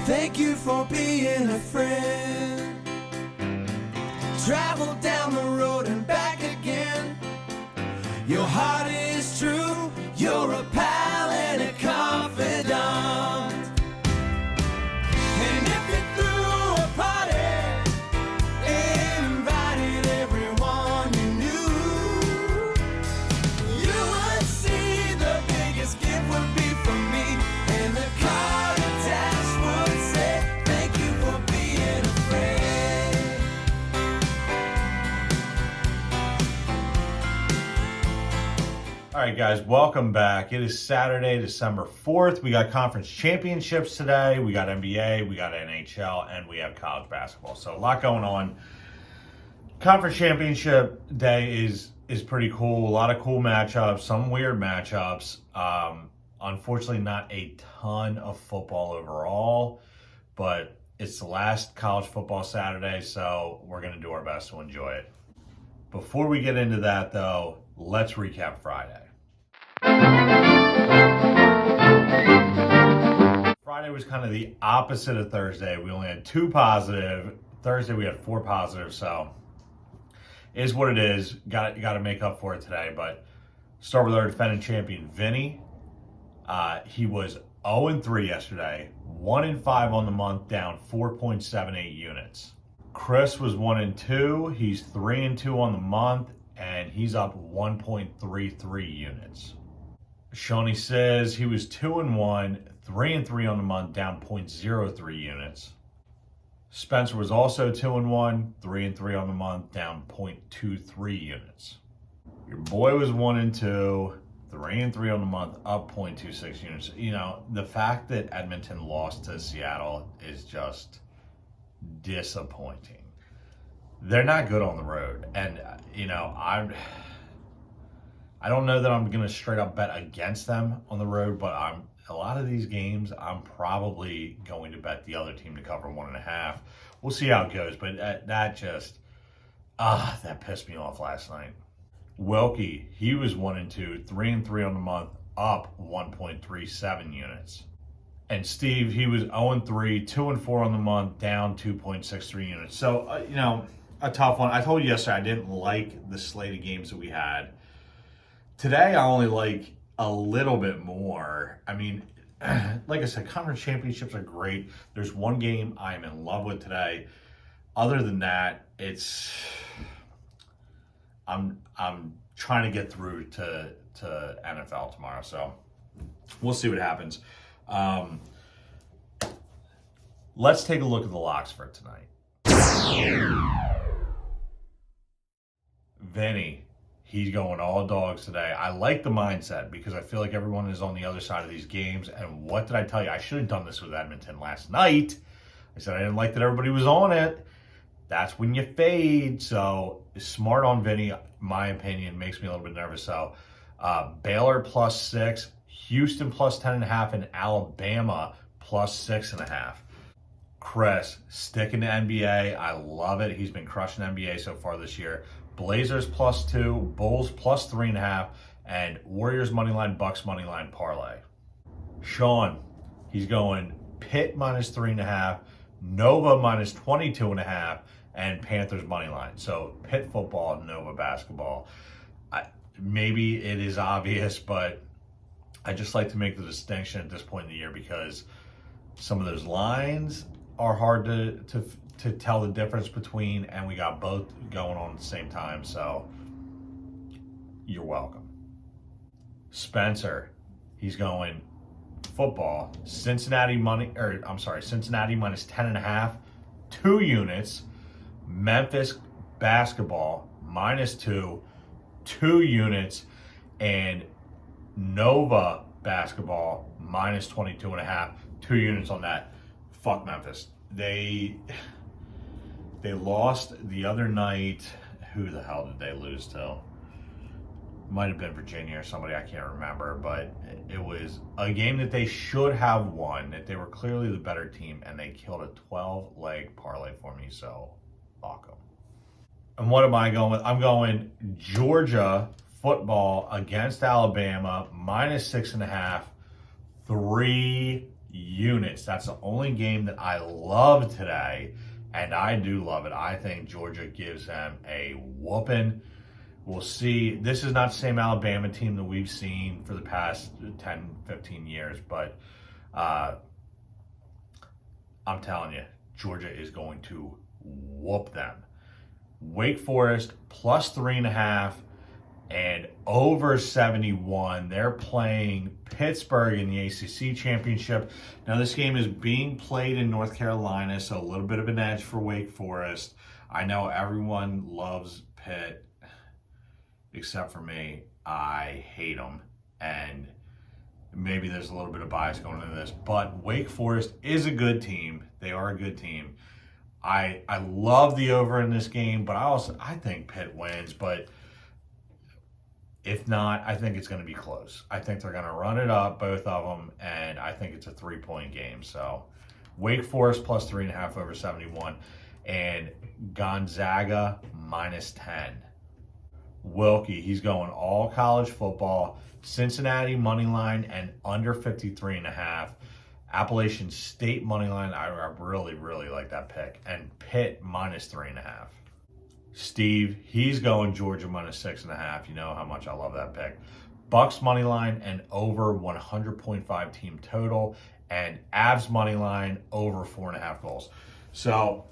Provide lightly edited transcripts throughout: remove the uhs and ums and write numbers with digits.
Thank you for being a friend. Travel down the road and back again. Your heart is true. You're a pal and a confidant. And if you threw a party, invited everyone you knew, you would see the biggest gift would be from me, and the card attached would say, thank you for being a friend. All right, guys, welcome back. It is Saturday, December 4th. We got conference championships today. We got NBA, we got NHL, and we have college basketball. So a lot going on. Conference championship day is pretty cool. A lot of cool matchups, some weird matchups. Unfortunately, not a ton of football overall, but it's the last college football Saturday, so we're going to do our best to enjoy it. Before we get into that, though, let's recap Friday. Friday was kind of the opposite of Thursday. We only had 2 positive. Thursday we had 4 positive, so it is what it is. Got to make up for it today. But start with our defending champion, Vinny. He was 0-3 yesterday, 1-5 on the month, down 4.78 units. Chris was 1-2. He's 3-2 on the month, and he's up 1.33 units. Shawnee says he was 2-1, 3-3 on the month, down 0.03 units. Spencer was also 2-1, 3-3 on the month, down 0.23 units. Your boy was 1-2, 3-3 on the month, up 0.26 units. You know, the fact that Edmonton lost to Seattle is just disappointing. They're not good on the road, and you know, I don't know that I'm gonna straight up bet against them on the road, but a lot of these games I'm probably going to bet the other team to cover 1.5. We'll see how it goes, but that pissed me off last night. Wilkie, he was 1-2, 3-3 on the month, up 1.37 units. And Steve, he was 0-3, 2-4 on the month, down 2.63 units. So, you know, a tough one. I told you yesterday I didn't like the slate of games that we had. Today, I only like a little bit more. I mean, like I said, conference championships are great. There's one game I'm in love with today. Other than that, I'm trying to get through to NFL tomorrow. So we'll see what happens. Let's take a look at the locks for tonight. Vinny, he's going all dogs today. I like the mindset because I feel like everyone is on the other side of these games. And what did I tell you? I should have done this with Edmonton last night. I said I didn't like that everybody was on it. That's when you fade. So smart on Vinny, my opinion, makes me a little bit nervous. So Baylor +6, Houston +10.5, and Alabama +6.5. Chris, sticking to NBA. I love it. He's been crushing NBA so far this year. Blazers +2, Bulls +3.5, and Warriors moneyline, Bucks moneyline parlay. Sean, he's going Pitt -3.5, Nova -22.5, and Panthers moneyline. So Pitt football, Nova basketball. Maybe it is obvious, but I just like to make the distinction at this point in the year because some of those lines are hard to tell the difference between, and we got both going on at the same time, so you're welcome. Spencer, he's going football, Cincinnati -10.5, 2 units. Memphis basketball -2, 2 units, and Nova basketball -22.5, 2 units on that. Fuck Memphis. They lost the other night. Who the hell did they lose to? Might have been Virginia or somebody, I can't remember, but it was a game that they should have won, that they were clearly the better team, and they killed a 12-leg parlay for me, so fuck them. And what am I going with? I'm going Georgia football against Alabama, -6.5, 3 units. That's the only game that I love today, and I do love it. I think Georgia gives them a whooping. We'll see. This is not the same Alabama team that we've seen for the past 10, 15 years, but I'm telling you, Georgia is going to whoop them. Wake Forest plus 3.5 and over 71. They're playing Pittsburgh in the ACC championship. Now, this game is being played in North Carolina, so a little bit of an edge for Wake Forest. I know everyone loves Pitt, except for me. I hate them, and maybe there's a little bit of bias going into this, but Wake Forest is a good team. They are a good team. I love the over in this game, but I think Pitt wins, but if not, I think it's going to be close. I think they're going to run it up, both of them, and I think it's a 3-point game. So Wake Forest plus 3.5 over 71, and Gonzaga minus 10. Wilkie, he's going all college football. Cincinnati money line and under 53.5. Appalachian State money line. I really, really like that pick. And Pitt minus 3.5. Steve, he's going Georgia minus 6.5. You know how much I love that pick. Bucks money line and over 100.5 team total. And Avs money line over 4.5 goals. So,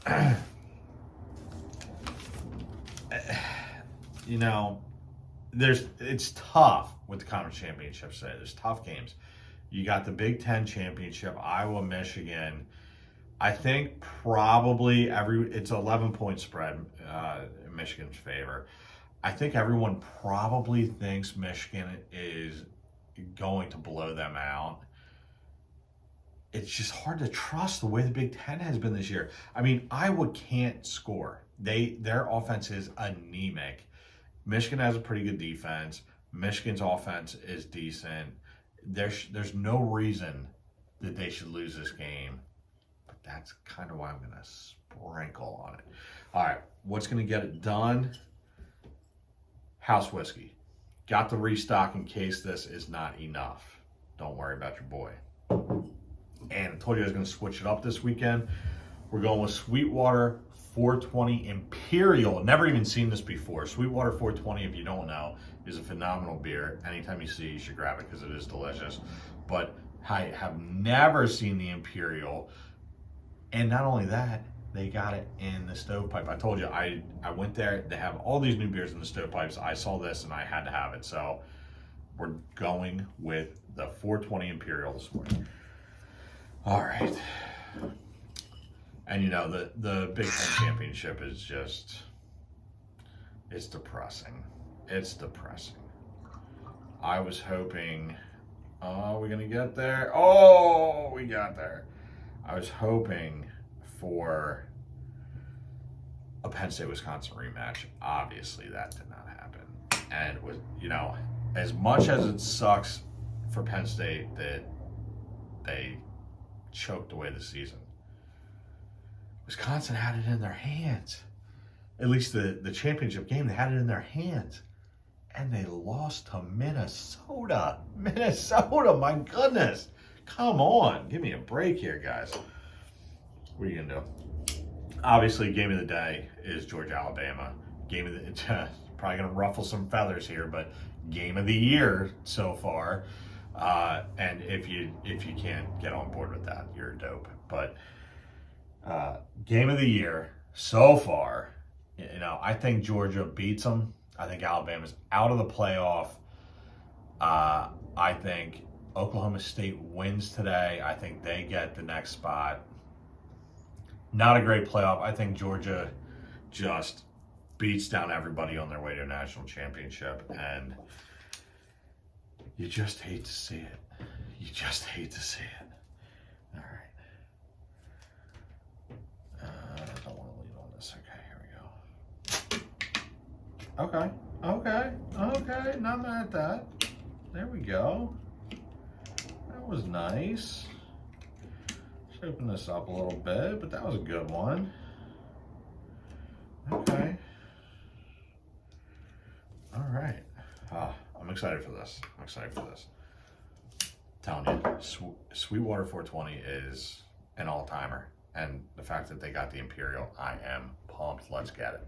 you know, it's tough with the conference championships today. There's tough games. You got the Big Ten championship, Iowa, Michigan. I think probably it's 11-point spread in Michigan's favor. I think everyone probably thinks Michigan is going to blow them out. It's just hard to trust the way the Big Ten has been this year. I mean, Iowa can't score. Their offense is anemic. Michigan has a pretty good defense. Michigan's offense is decent. There's no reason that they should lose this game. But that's kind of why I'm going to sprinkle on it. All right, what's going to get it done? House whiskey. Got the restock in case this is not enough. Don't worry about your boy. And I told you I was going to switch it up this weekend. We're going with Sweetwater 420 Imperial. Never even seen this before. Sweetwater 420, if you don't know, is a phenomenal beer. Anytime you see it, you should grab it because it is delicious. But I have never seen the Imperial. And not only that, they got it in the stovepipe. I told you, I went there. They have all these new beers in the stovepipes. I saw this and I had to have it. So we're going with the 420 Imperial this morning. All right. And you know, the Big Ten championship is just, it's depressing. It's depressing. I was hoping, oh, we're going to get there. Oh, we got there. I was hoping for a Penn State-Wisconsin rematch. Obviously, that did not happen. And it was, you know, as much as it sucks for Penn State that they choked away the season, Wisconsin had it in their hands. At least the championship game, they had it in their hands. And they lost to Minnesota. Minnesota, my goodness. Come on. Give me a break here, guys. What are you going to do? Obviously, game of the day is Georgia-Alabama. Game of the probably going to ruffle some feathers here, but game of the year so far. And if you can't get on board with that, you're dope. But game of the year so far, you know, I think Georgia beats them. I think Alabama's out of the playoff. I think Oklahoma State wins today. I think they get the next spot. Not a great playoff. I think Georgia just beats down everybody on their way to a national championship, and you just hate to see it. You just hate to see it. All right. I don't want to leave on this. Okay, here we go. Okay. Not mad at that. There we go. That was nice. Let's open this up a little bit, but that was a good one. Okay. All right. I'm excited for this. telling you, Sweetwater 420 is an all-timer. And the fact that they got the Imperial, I am pumped. Let's get it.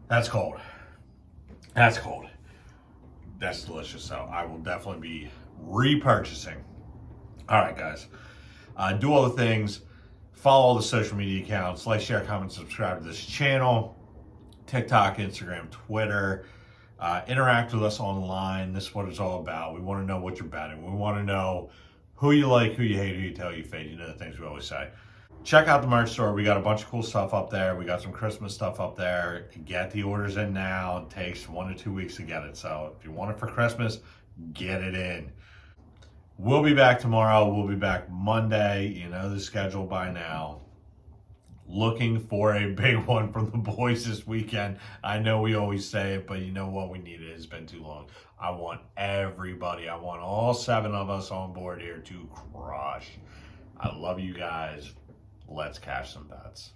That's cold. That's cold. That's delicious. So I will definitely be repurchasing. All right, guys. Do all the things. Follow all the social media accounts. Like, share, comment, subscribe to this channel. TikTok, Instagram, Twitter. Interact with us online. This is what it's all about. We want to know what you're betting. We want to know who you like, who you hate, who you tell, you fade. You know the things we always say. Check out the merch store. We got a bunch of cool stuff up there. We got some Christmas stuff up there. Get the orders in now. It takes 1 to 2 weeks to get it. So if you want it for Christmas, get it in. We'll be back tomorrow. We'll be back Monday. You know the schedule by now. Looking for a big one from the boys this weekend. I know we always say it, but you know what? We need it. It's been too long. I want everybody. I want all 7 of us on board here to crush. I love you guys. Let's cash some bets.